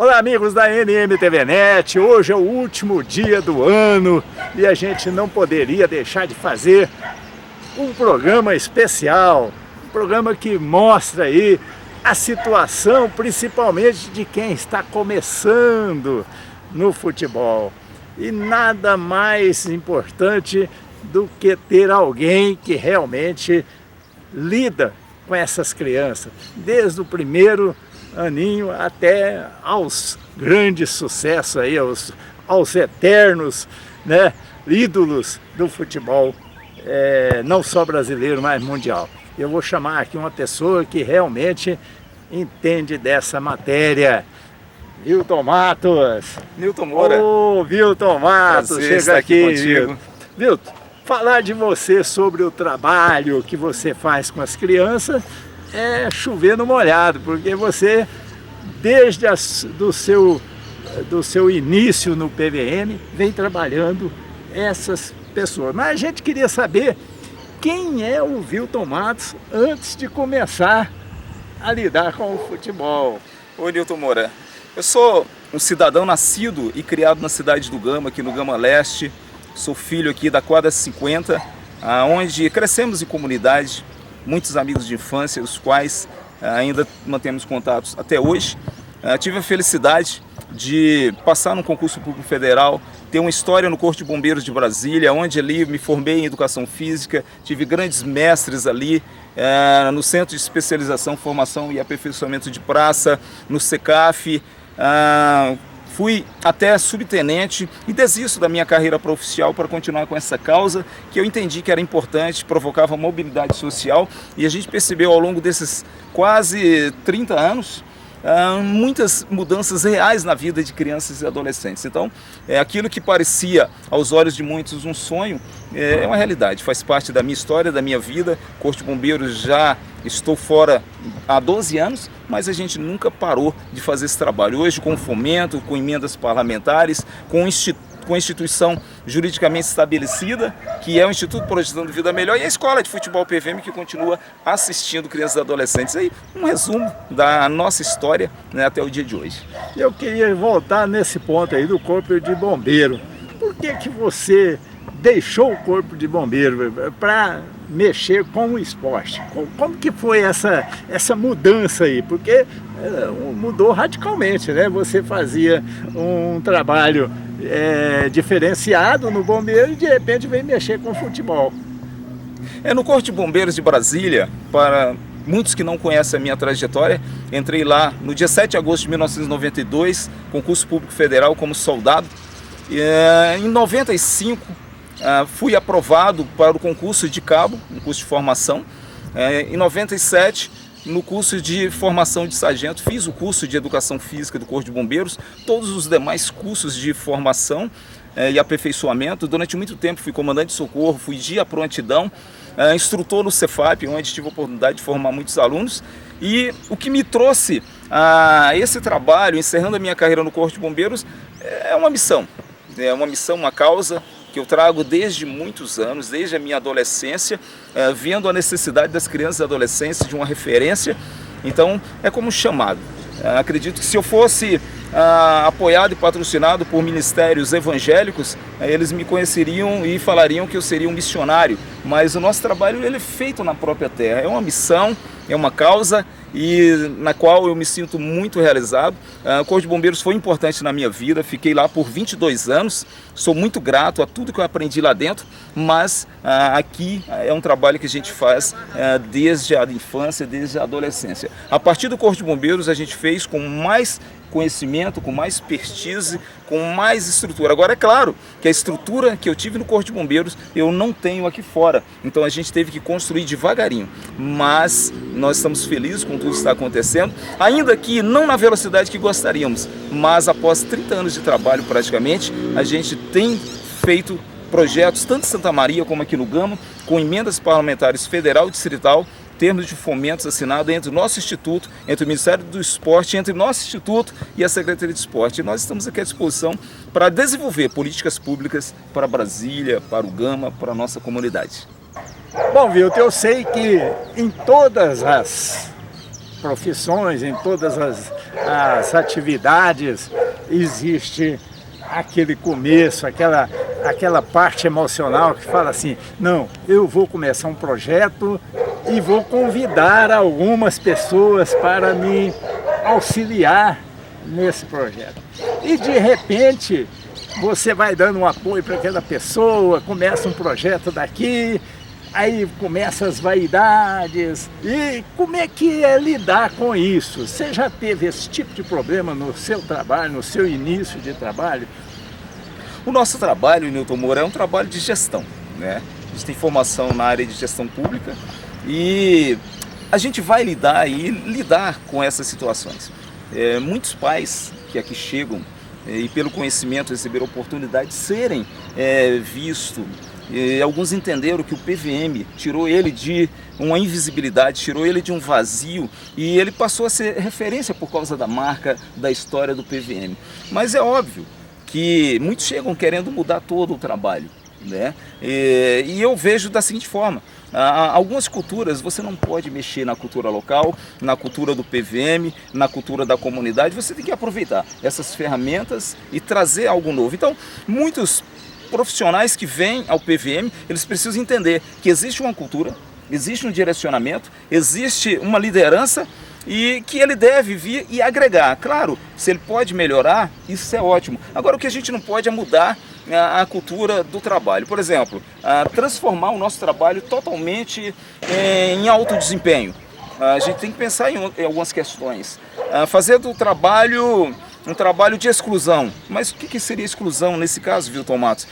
Olá, amigos da NMTV Net. Hoje é o último dia do ano e a gente não poderia deixar de fazer um programa especial, um programa que mostra aí a situação, principalmente de quem está começando no futebol. E nada mais importante do que ter alguém que realmente lida com essas crianças, desde o primeiro aninho até aos grandes sucessos aí, aos eternos, né, ídolos do futebol, não só brasileiro, mas mundial. Eu vou chamar aqui uma pessoa que realmente entende dessa matéria. Vilton Matos. Nilton Moura. Ô, Vilton Matos, prazer chega aqui contigo. Vilton, falar de você sobre o trabalho que você faz com as crianças é chover no molhado, porque você, desde do seu início no PVM, vem trabalhando essas pessoas. Mas a gente queria saber quem é o Vilton Matos antes de começar a lidar com o futebol. Oi, Nilton Moura. Eu sou um cidadão nascido e criado na cidade do Gama, aqui no Gama Leste. Sou filho aqui da quadra 50, onde crescemos em comunidade, muitos amigos de infância, os quais ainda mantemos contatos até hoje. Tive a felicidade de passar no concurso público federal, ter uma história no Corpo de Bombeiros de Brasília, onde ali me formei em educação física, tive grandes mestres ali, no Centro de Especialização, Formação e Aperfeiçoamento de Praça, no CECAF. Fui até subtenente e desisto da minha carreira profissional para continuar com essa causa que eu entendi que era importante, provocava mobilidade social, e a gente percebeu ao longo desses quase 30 anos muitas mudanças reais na vida de crianças e adolescentes. Então, aquilo que parecia aos olhos de muitos um sonho é uma realidade, faz parte da minha história, da minha vida. Corpo de Bombeiros já estou fora há 12 anos, mas a gente nunca parou de fazer esse trabalho. Hoje, com fomento, com emendas parlamentares, com instituição juridicamente estabelecida, que é o Instituto Projetando Vida Melhor, e a Escola de Futebol PVM, que continua assistindo crianças e adolescentes. Aí, um resumo da nossa história, né, até o dia de hoje. Eu queria voltar nesse ponto aí do Corpo de Bombeiro. Por que você deixou o Corpo de Bombeiro para mexer com o esporte? Como que foi essa mudança aí? Porque mudou radicalmente, né? Você fazia um trabalho diferenciado no bombeiro e de repente veio mexer com o futebol. No Corpo de Bombeiros de Brasília, para muitos que não conhecem a minha trajetória, entrei lá no dia 7 de agosto de 1992, concurso público federal como soldado. Em 95, fui aprovado para o concurso de cabo, um curso de formação. Em 97, no curso de formação de sargento, fiz o curso de educação física do Corpo de Bombeiros, todos os demais cursos de formação e aperfeiçoamento. Durante muito tempo fui comandante de socorro, fui dia prontidão, instrutor no Cefap, onde tive a oportunidade de formar muitos alunos. E o que me trouxe a esse trabalho, encerrando a minha carreira no Corpo de Bombeiros, é uma missão, uma causa que eu trago desde muitos anos, desde a minha adolescência, vendo a necessidade das crianças e adolescentes de uma referência. Então, é como um chamado. Acredito que se eu fosse apoiado e patrocinado por ministérios evangélicos, eles me conheceriam e falariam que eu seria um missionário. Mas o nosso trabalho ele é feito na própria terra, é uma missão, é uma causa e na qual eu me sinto muito realizado. O Corpo de Bombeiros foi importante na minha vida, fiquei lá por 22 anos, sou muito grato a tudo que eu aprendi lá dentro, mas aqui é um trabalho que a gente faz desde a infância, desde a adolescência. A partir do Corpo de Bombeiros a gente fez com mais conhecimento, com mais expertise, com mais estrutura. Agora é claro que a estrutura que eu tive no Corpo de Bombeiros eu não tenho aqui fora, então a gente teve que construir devagarinho, mas nós estamos felizes com tudo que está acontecendo, ainda que não na velocidade que gostaríamos, mas após 30 anos de trabalho praticamente, a gente tem feito projetos tanto em Santa Maria como aqui no Gama, com emendas parlamentares federal e distrital, termos de fomentos assinados entre o nosso instituto, entre o Ministério do Esporte, entre o nosso instituto e a Secretaria de Esporte. E nós estamos aqui à disposição para desenvolver políticas públicas para Brasília, para o Gama, para a nossa comunidade. Bom, Vilton, eu sei que em todas as profissões, em todas as atividades, existe aquele começo, aquela parte emocional que fala assim, não, eu vou começar um projeto e vou convidar algumas pessoas para me auxiliar nesse projeto. E de repente você vai dando um apoio para aquela pessoa, começa um projeto daqui, aí começam as vaidades. E como é que é lidar com isso? Você já teve esse tipo de problema no seu trabalho, no seu início de trabalho? O nosso trabalho, Nilton Moura, é um trabalho de gestão, né? A gente tem formação na área de gestão pública e a gente vai lidar com essas situações. Muitos pais que aqui chegam e pelo conhecimento receberam a oportunidade de serem vistos. Alguns entenderam que o PVM tirou ele de uma invisibilidade, tirou ele de um vazio e ele passou a ser referência por causa da marca, da história do PVM. Mas é óbvio que muitos chegam querendo mudar todo o trabalho, né? E eu vejo da seguinte forma, algumas culturas você não pode mexer na cultura local, na cultura do PVM, na cultura da comunidade, você tem que aproveitar essas ferramentas e trazer algo novo. Então, muitos profissionais que vêm ao PVM, eles precisam entender que existe uma cultura, existe um direcionamento, existe uma liderança e que ele deve vir e agregar. Claro, se ele pode melhorar, isso é ótimo. Agora, o que a gente não pode é mudar a cultura do trabalho. Por exemplo, transformar o nosso trabalho totalmente em alto desempenho. A gente tem que pensar em algumas questões. Fazer do trabalho um trabalho de exclusão. Mas o que seria exclusão nesse caso, Vilton Matos?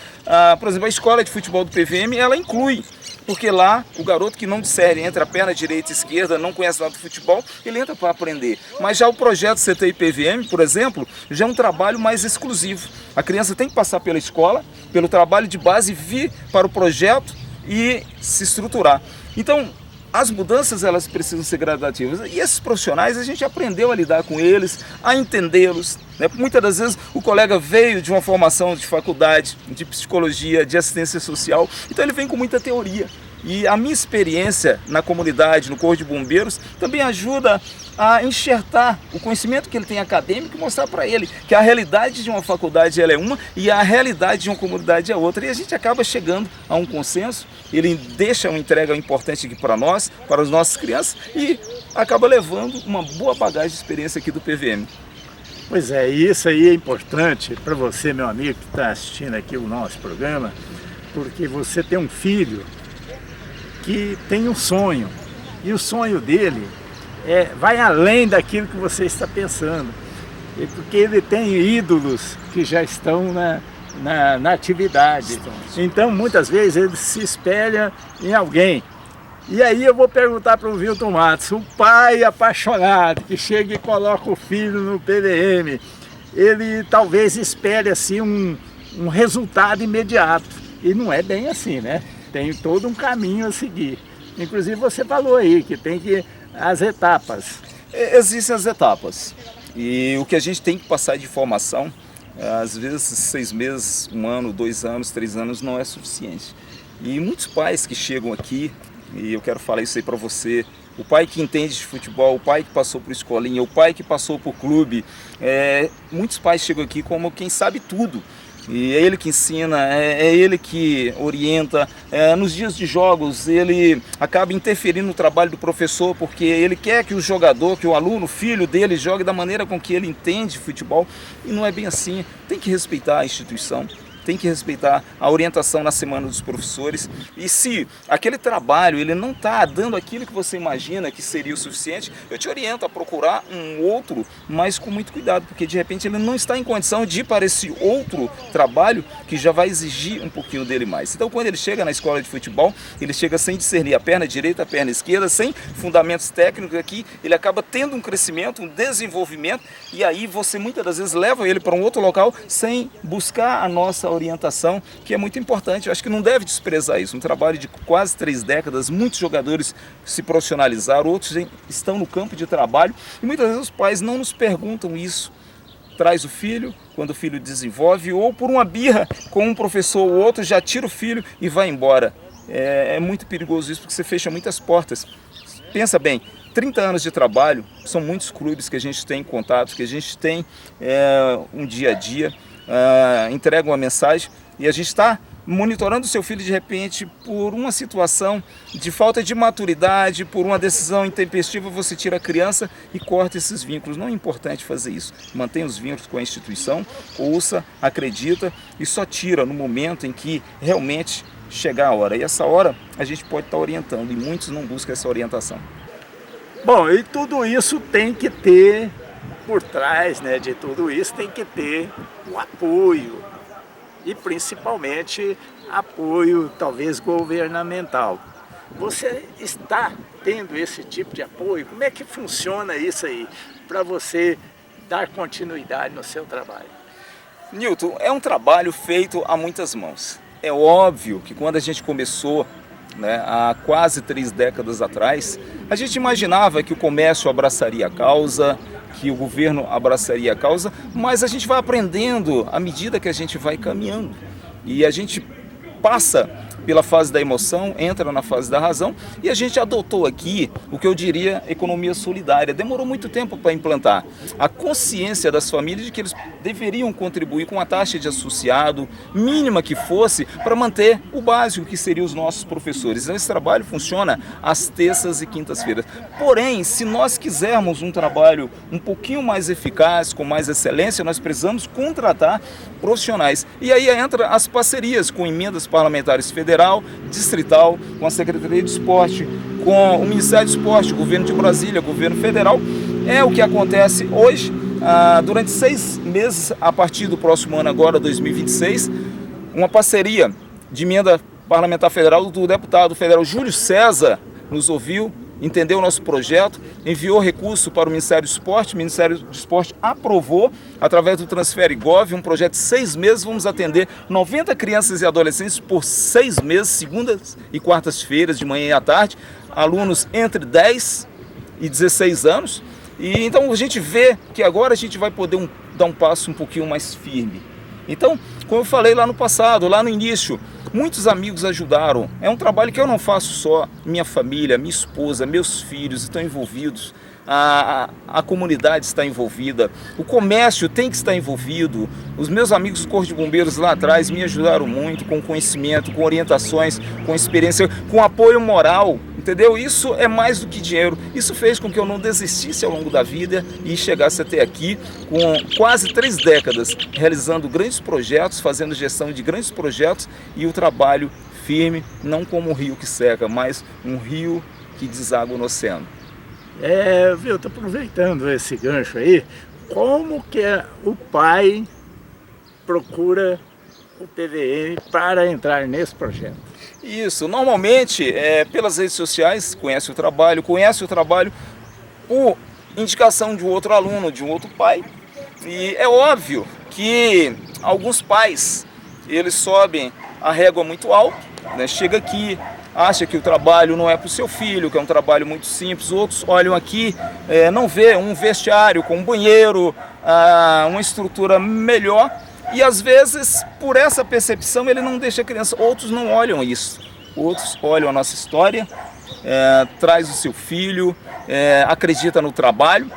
Por exemplo, a escola de futebol do PVM, ela inclui. Porque lá, o garoto que não discerne entre a perna direita e esquerda, não conhece nada do futebol, ele entra para aprender. Mas já o projeto CTI PVM, por exemplo, já é um trabalho mais exclusivo. A criança tem que passar pela escola, pelo trabalho de base, vir para o projeto e se estruturar. Então, as mudanças, elas precisam ser gradativas. E esses profissionais, a gente aprendeu a lidar com eles, a entendê-los, né? Muitas das vezes o colega veio de uma formação de faculdade, de psicologia, de assistência social, então ele vem com muita teoria. E a minha experiência na comunidade, no Corpo de Bombeiros, também ajuda a enxertar o conhecimento que ele tem acadêmico e mostrar para ele que a realidade de uma faculdade ela é uma e a realidade de uma comunidade é outra. E a gente acaba chegando a um consenso, ele deixa uma entrega importante aqui para nós, para as nossas crianças e acaba levando uma boa bagagem de experiência aqui do PVM. Pois é, e isso aí é importante para você, meu amigo, que está assistindo aqui o nosso programa, porque você tem um filho que tem um sonho, e o sonho dele vai além daquilo que você está pensando, porque ele tem ídolos que já estão na atividade, então muitas vezes ele se espelha em alguém. E aí eu vou perguntar para o Vilton Matos, o pai apaixonado que chega e coloca o filho no PVM, ele talvez espere assim um resultado imediato, e não é bem assim, né? Tem todo um caminho a seguir. Inclusive você falou aí que tem as etapas. Existem as etapas. E o que a gente tem que passar de informação, às vezes 6 meses, 1 ano, 2 anos, 3 anos não é suficiente. E muitos pais que chegam aqui, e eu quero falar isso aí para você, o pai que entende de futebol, o pai que passou por escolinha, o pai que passou por clube, muitos pais chegam aqui como quem sabe tudo. E é ele que ensina, é ele que orienta. Nos dias de jogos ele acaba interferindo no trabalho do professor porque ele quer que o jogador, que o aluno, o filho dele jogue da maneira com que ele entende futebol. E não é bem assim, tem que respeitar a instituição. Tem que respeitar a orientação na semana dos professores. E se aquele trabalho ele não está dando aquilo que você imagina que seria o suficiente, eu te oriento a procurar um outro, mas com muito cuidado, porque de repente ele não está em condição de ir para esse outro trabalho que já vai exigir um pouquinho dele mais. Então quando ele chega na escola de futebol, ele chega sem discernir a perna direita, a perna esquerda, sem fundamentos técnicos aqui, ele acaba tendo um crescimento, um desenvolvimento, e aí você muitas das vezes leva ele para um outro local sem buscar a nossa orientação, que é muito importante. Eu acho que não deve desprezar isso. Um trabalho de quase 3 décadas, muitos jogadores se profissionalizaram, outros estão no campo de trabalho, e muitas vezes os pais não nos perguntam isso. Traz o filho, quando o filho desenvolve, ou por uma birra com um professor ou outro, já tira o filho e vai embora. É muito perigoso isso, porque você fecha muitas portas. Pensa bem, 30 anos de trabalho, são muitos clubes que a gente tem contato, que a gente tem um dia a dia, entrega uma mensagem e a gente está monitorando o seu filho de repente por uma situação de falta de maturidade, por uma decisão intempestiva, você tira a criança e corta esses vínculos. Não é importante fazer isso. Mantenha os vínculos com a instituição, ouça, acredita e só tira no momento em que realmente chegar a hora. E essa hora a gente pode estar orientando e muitos não buscam essa orientação. Bom, e tudo isso tem que ter, por trás, né, de tudo isso, tem que ter o apoio. E principalmente apoio, talvez, governamental. Você está tendo esse tipo de apoio? Como é que funciona isso aí, para você dar continuidade no seu trabalho? Nilton, é um trabalho feito a muitas mãos. É óbvio que quando a gente começou, né, há quase 3 décadas atrás, a gente imaginava que o comércio abraçaria a causa, que o governo abraçaria a causa, mas a gente vai aprendendo à medida que a gente vai caminhando. E a gente passa pela fase da emoção, entra na fase da razão e a gente adotou aqui o que eu diria economia solidária. Demorou muito tempo para implantar a consciência das famílias de que eles deveriam contribuir com a taxa de associado, mínima que fosse, para manter o básico que seriam os nossos professores. Então esse trabalho funciona às terças e quintas-feiras. Porém, se nós quisermos um trabalho um pouquinho mais eficaz, com mais excelência, nós precisamos contratar profissionais. E aí entra as parcerias com emendas parlamentares federais, distrital, com a Secretaria de Esporte, com o Ministério do Esporte, o Governo de Brasília, o Governo Federal. É o que acontece hoje, durante 6 meses, a partir do próximo ano agora, 2026, uma parceria de emenda parlamentar federal do deputado federal Júlio César nos ouviu, entendeu o nosso projeto, enviou recurso para o Ministério do Esporte, o Ministério do Esporte aprovou, através do Transfere Gov, um projeto de 6 meses, vamos atender 90 crianças e adolescentes por 6 meses, segundas e quartas-feiras, de manhã e à tarde, alunos entre 10 e 16 anos, e então a gente vê que agora a gente vai poder dar um passo um pouquinho mais firme. Então, como eu falei lá no passado, lá no início, muitos amigos ajudaram. É um trabalho que eu não faço só. Minha família, minha esposa, meus filhos estão envolvidos. A comunidade está envolvida. O comércio tem que estar envolvido. Os meus amigos do Corpo de Bombeiros lá atrás me ajudaram muito com conhecimento, com orientações, com experiência, com apoio moral. Entendeu? Isso é mais do que dinheiro. Isso fez com que eu não desistisse ao longo da vida e chegasse até aqui com quase 3 décadas, realizando grandes projetos, fazendo gestão de grandes projetos e o trabalho firme, não como um rio que seca, mas um rio que deságua no oceano. Viu, estou aproveitando esse gancho aí, como que o pai procura o PVM para entrar nesse projeto? Isso, normalmente pelas redes sociais, conhece o trabalho por indicação de um outro aluno, de um outro pai. E é óbvio que alguns pais, eles sobem a régua muito alto, né? Chega aqui, acha que o trabalho não é para o seu filho, que é um trabalho muito simples. Outros olham aqui, não vê um vestiário com um banheiro, uma estrutura melhor. E às vezes, por essa percepção, ele não deixa a criança. Outros não olham isso. Outros olham a nossa história, traz o seu filho, acredita no trabalho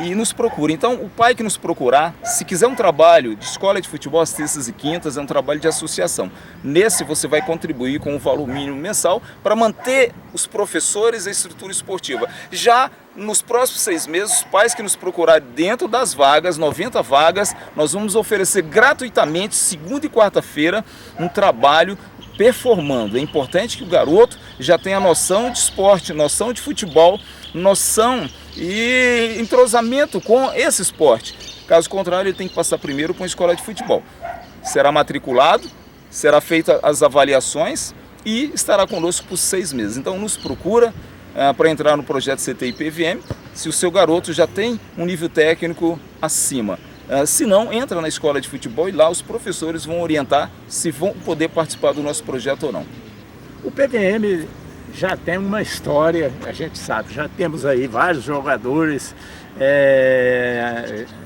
e nos procura. Então, o pai que nos procurar, se quiser um trabalho de escola de futebol às terças e quintas, é um trabalho de associação. Nesse, você vai contribuir com um valor mínimo mensal para manter os professores e a estrutura esportiva. Já nos próximos 6 meses, os pais que nos procurarem dentro das vagas, 90 vagas, nós vamos oferecer gratuitamente, segunda e quarta-feira, um trabalho performando. É importante que o garoto já tenha noção de esporte, noção de futebol, noção e entrosamento com esse esporte. Caso contrário, ele tem que passar primeiro com a escola de futebol. Será matriculado, será feita as avaliações e estará conosco por 6 meses. Então nos procura para entrar no projeto CTI PVM, se o seu garoto já tem um nível técnico acima. Se não, entra na escola de futebol e lá os professores vão orientar se vão poder participar do nosso projeto ou não. O PVM já tem uma história, a gente sabe, já temos aí vários jogadores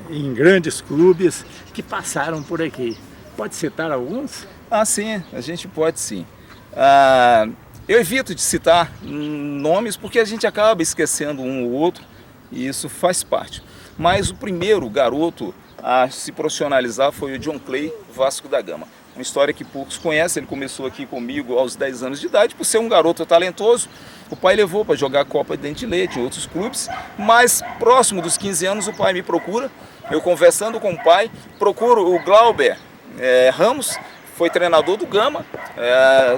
em grandes clubes que passaram por aqui. Pode citar alguns? Sim, a gente pode sim. Eu evito de citar nomes porque a gente acaba esquecendo um ou outro e isso faz parte. Mas o primeiro garoto a se profissionalizar foi o John Clay, Vasco da Gama. Uma história que poucos conhecem. Ele começou aqui comigo aos 10 anos de idade, por ser um garoto talentoso. O pai levou para jogar a Copa de Dente de Leite em outros clubes, mas próximo dos 15 anos o pai me procura. Eu conversando com o pai, procuro o Glauber Ramos, foi treinador do Gama,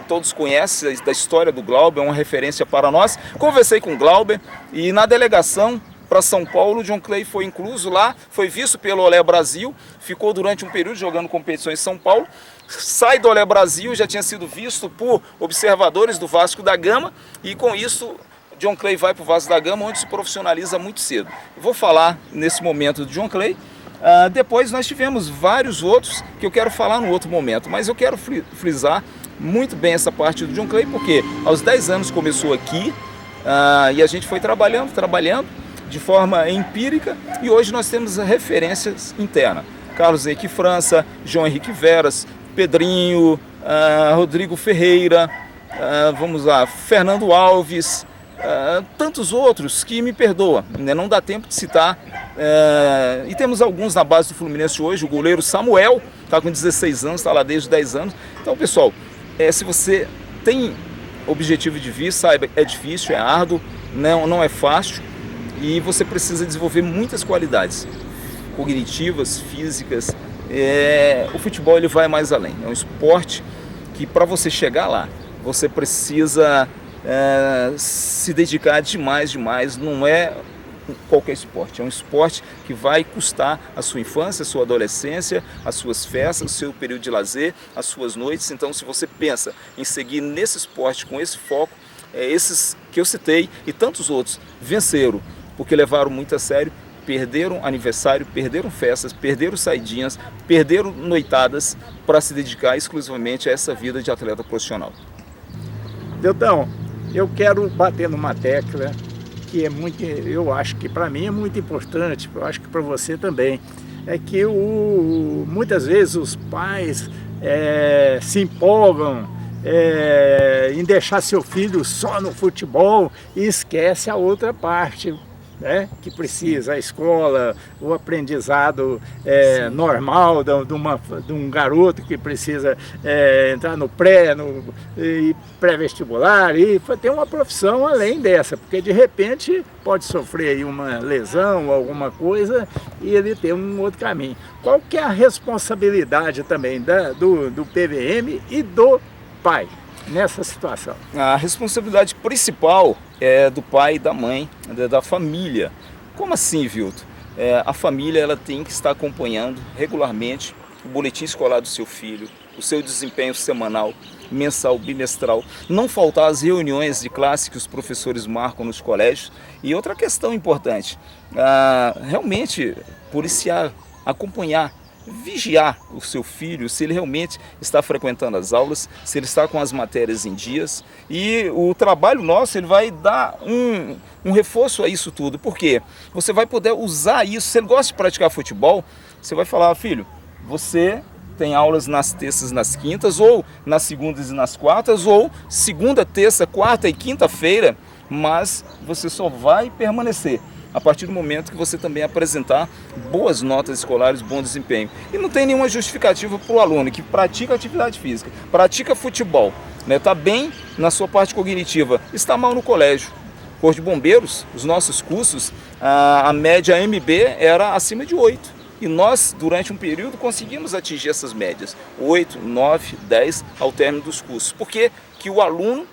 todos conhecem da história do Glauber, é uma referência para nós. Conversei com o Glauber e na delegação para São Paulo, o John Clay foi incluso lá, foi visto pelo Olé Brasil, ficou durante um período jogando competições em São Paulo, sai do Olé Brasil, já tinha sido visto por observadores do Vasco da Gama e com isso John Clay vai para o Vasco da Gama, onde se profissionaliza muito cedo. Vou falar nesse momento do John Clay. Depois nós tivemos vários outros que eu quero falar no outro momento, mas eu quero frisar muito bem essa parte do John Clay, porque aos 10 anos começou aqui e a gente foi trabalhando de forma empírica e hoje nós temos referências internas. Carlos Henrique França, João Henrique Veras, Pedrinho, Rodrigo Ferreira, vamos lá, Fernando Alves, tantos outros que me perdoa, né? Não dá tempo de citar. E temos alguns na base do Fluminense hoje. O goleiro Samuel está com 16 anos, está lá desde 10 anos. Então, pessoal, se você tem objetivo de vir, saiba, é difícil, é árduo, não é fácil e você precisa desenvolver muitas qualidades cognitivas, físicas. O futebol ele vai mais além, é um esporte que para você chegar lá, você precisa se dedicar demais, não é qualquer esporte, é um esporte que vai custar a sua infância, a sua adolescência, as suas festas, o seu período de lazer, as suas noites. Então se você pensa em seguir nesse esporte com esse foco, esses que eu citei e tantos outros venceram, porque levaram muito a sério, perderam aniversário, perderam festas, perderam saidinhas, perderam noitadas para se dedicar exclusivamente a essa vida de atleta profissional. Deltão, eu quero bater numa tecla que é muito, eu acho que para mim é muito importante, eu acho que para você também, é que muitas vezes os pais se empolgam em deixar seu filho só no futebol e esquece a outra parte, né, que precisa, a escola, o aprendizado normal de um garoto que precisa entrar no pré-vestibular e ter uma profissão além dessa, porque de repente pode sofrer aí uma lesão, alguma coisa, e ele ter um outro caminho. Qual que é a responsabilidade também do PVM e do pai nessa situação? A responsabilidade principal é do pai e da mãe, da família. Como assim, Vilton? A família ela tem que estar acompanhando regularmente o boletim escolar do seu filho, o seu desempenho semanal, mensal, bimestral, não faltar as reuniões de classe que os professores marcam nos colégios. E outra questão importante, realmente policiar, acompanhar, vigiar o seu filho, se ele realmente está frequentando as aulas, se ele está com as matérias em dias. E o trabalho nosso ele vai dar um reforço a isso tudo, porque você vai poder usar isso. Se ele gosta de praticar futebol, você vai falar: filho, você tem aulas nas terças e nas quintas, ou nas segundas e nas quartas, ou segunda, terça, quarta e quinta-feira, mas você só vai permanecer a partir do momento que você também apresentar boas notas escolares, bom desempenho. E não tem nenhuma justificativa para o aluno que pratica atividade física, pratica futebol, está bem na sua parte cognitiva, está mal no colégio. Corpo de Bombeiros, os nossos cursos, a média MB era acima de 8. E nós, durante um período, conseguimos atingir essas médias, 8, 9, 10 ao término dos cursos. Por que o aluno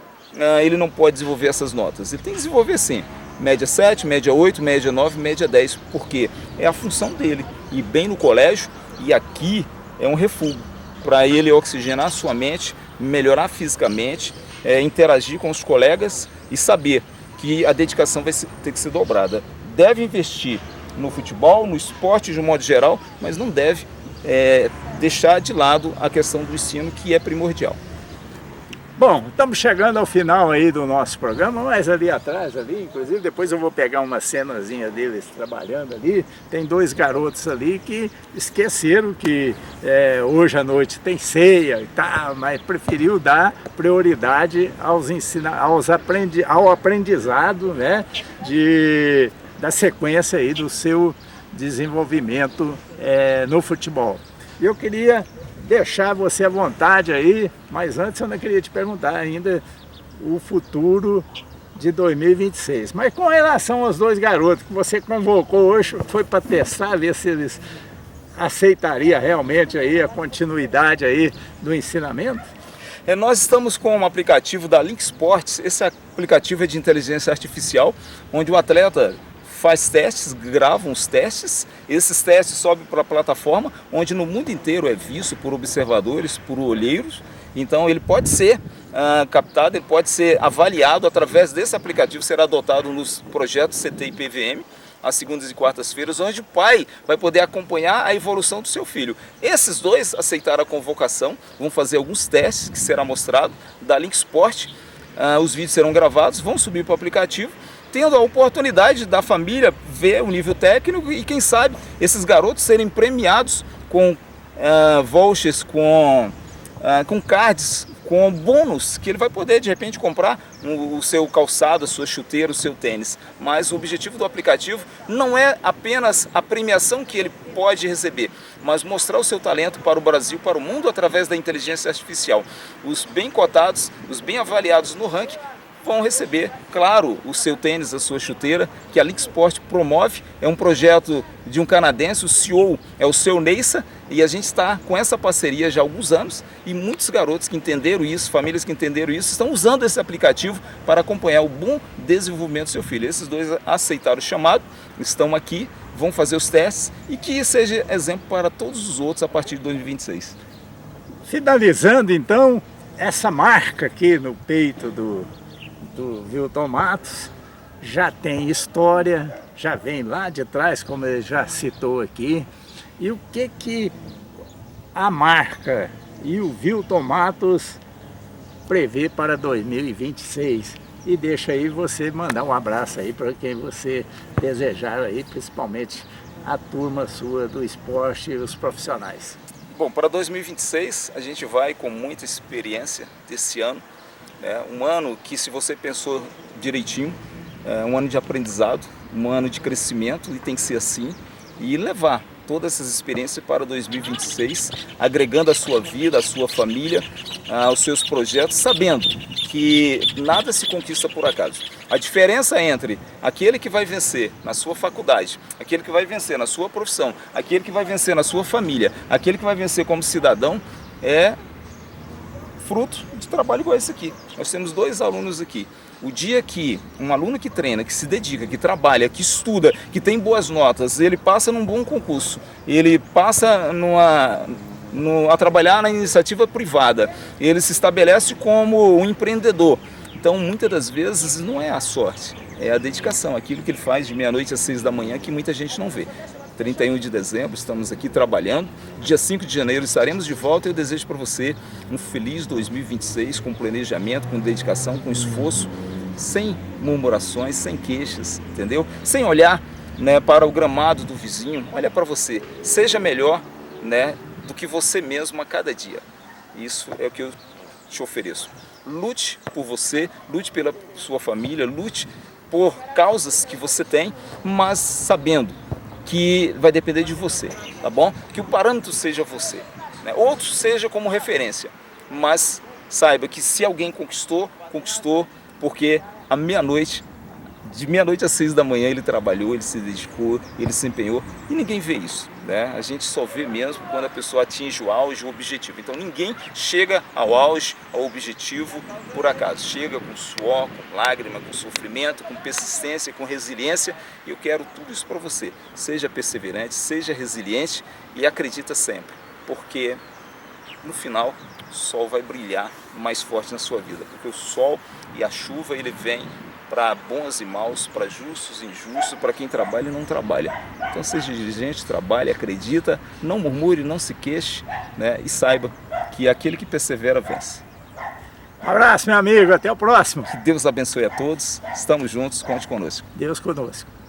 ele não pode desenvolver essas notas? Ele tem que desenvolver sim. Média 7, média 8, média 9, média 10, porque é a função dele, ir bem no colégio, e aqui é um refúgio para ele oxigenar a sua mente, melhorar fisicamente, interagir com os colegas e saber que a dedicação vai ter que ser dobrada. Deve investir no futebol, no esporte de um modo geral, mas não deve deixar de lado a questão do ensino, que é primordial. Bom, estamos chegando ao final aí do nosso programa, mas ali atrás, ali, inclusive, depois eu vou pegar uma cenazinha deles trabalhando ali. Tem dois garotos ali que esqueceram que hoje à noite tem ceia e tal, mas preferiu dar prioridade ao aprendizado, né, da sequência aí do seu desenvolvimento no futebol. Eu queria deixar você à vontade aí, mas antes eu não queria te perguntar ainda o futuro de 2026. Mas com relação aos dois garotos que você convocou hoje, foi para testar, ver se eles aceitariam realmente aí a continuidade aí do ensinamento? Nós estamos com um aplicativo da Link Sports. Esse aplicativo é de inteligência artificial, onde o atleta faz testes, grava uns testes, esses testes sobem para a plataforma, onde no mundo inteiro é visto por observadores, por olheiros. Então ele pode ser captado, ele pode ser avaliado através desse aplicativo, será adotado nos projetos CT e PVM, às segundas e quartas-feiras, onde o pai vai poder acompanhar a evolução do seu filho. Esses dois aceitaram a convocação, vão fazer alguns testes que será mostrado da Link Sport. Os vídeos serão gravados, vão subir para o aplicativo, tendo a oportunidade da família ver o nível técnico e, quem sabe, esses garotos serem premiados com vouchers, com cards, com bônus, que ele vai poder, de repente, comprar o seu calçado, a sua chuteira, o seu tênis. Mas o objetivo do aplicativo não é apenas a premiação que ele pode receber, mas mostrar o seu talento para o Brasil, para o mundo, através da inteligência artificial. Os bem cotados, os bem avaliados no ranking, vão receber, claro, o seu tênis, a sua chuteira, que a Link Sport promove. É um projeto de um canadense, o CEO é o seu Neissa, e a gente está com essa parceria já há alguns anos, e muitos garotos que entenderam isso, famílias que entenderam isso, estão usando esse aplicativo para acompanhar o bom desenvolvimento do seu filho. Esses dois aceitaram o chamado, estão aqui, vão fazer os testes, e que seja exemplo para todos os outros a partir de 2026. Finalizando então, essa marca aqui no peito do Wilton Matos já tem história, já vem lá de trás, como ele já citou aqui. E o que a marca e o Wilton Matos prevê para 2026? E deixa aí você mandar um abraço aí para quem você desejar aí, principalmente a turma sua do esporte e os profissionais. Bom, para 2026 a gente vai com muita experiência desse ano. Um ano que, se você pensou direitinho, é um ano de aprendizado, um ano de crescimento, e tem que ser assim, e levar todas essas experiências para 2026, agregando a sua vida, a sua família, aos seus projetos, sabendo que nada se conquista por acaso. A diferença entre aquele que vai vencer na sua faculdade, aquele que vai vencer na sua profissão, aquele que vai vencer na sua família, aquele que vai vencer como cidadão, é fruto de trabalho igual esse aqui. Nós temos dois alunos aqui. O dia que um aluno que treina, que se dedica, que trabalha, que estuda, que tem boas notas, ele passa num bom concurso, ele passa a trabalhar na iniciativa privada, ele se estabelece como um empreendedor. Então, muitas das vezes, não é a sorte, é a dedicação, aquilo que ele faz de meia-noite às 6 da manhã, que muita gente não vê. 31 de dezembro, estamos aqui trabalhando. Dia 5 de janeiro estaremos de volta, e eu desejo para você um feliz 2026, com planejamento, com dedicação, com esforço, sem murmurações, sem queixas, entendeu? Sem olhar, para o gramado do vizinho, olha para você. Seja melhor, do que você mesmo a cada dia. Isso é o que eu te ofereço. Lute por você, lute pela sua família, lute por causas que você tem, mas sabendo que vai depender de você, tá bom? Que o parâmetro seja você, outro seja como referência, mas saiba que se alguém conquistou, porque de meia-noite às 6 da manhã ele trabalhou, ele se dedicou, ele se empenhou, e ninguém vê isso, A gente só vê mesmo quando a pessoa atinge o auge, o objetivo. Então ninguém chega ao auge, ao objetivo por acaso. Chega com suor, com lágrima, com sofrimento, com persistência, com resiliência. E eu quero tudo isso para você. Seja perseverante, seja resiliente e acredita sempre, porque no final o sol vai brilhar mais forte na sua vida, porque o sol e a chuva, ele vem para bons e maus, para justos e injustos, para quem trabalha e não trabalha. Então seja diligente, trabalhe, acredita, não murmure, não se queixe, e saiba que aquele que persevera vence. Um abraço, meu amigo, até o próximo. Que Deus abençoe a todos. Estamos juntos, conte conosco. Deus conosco.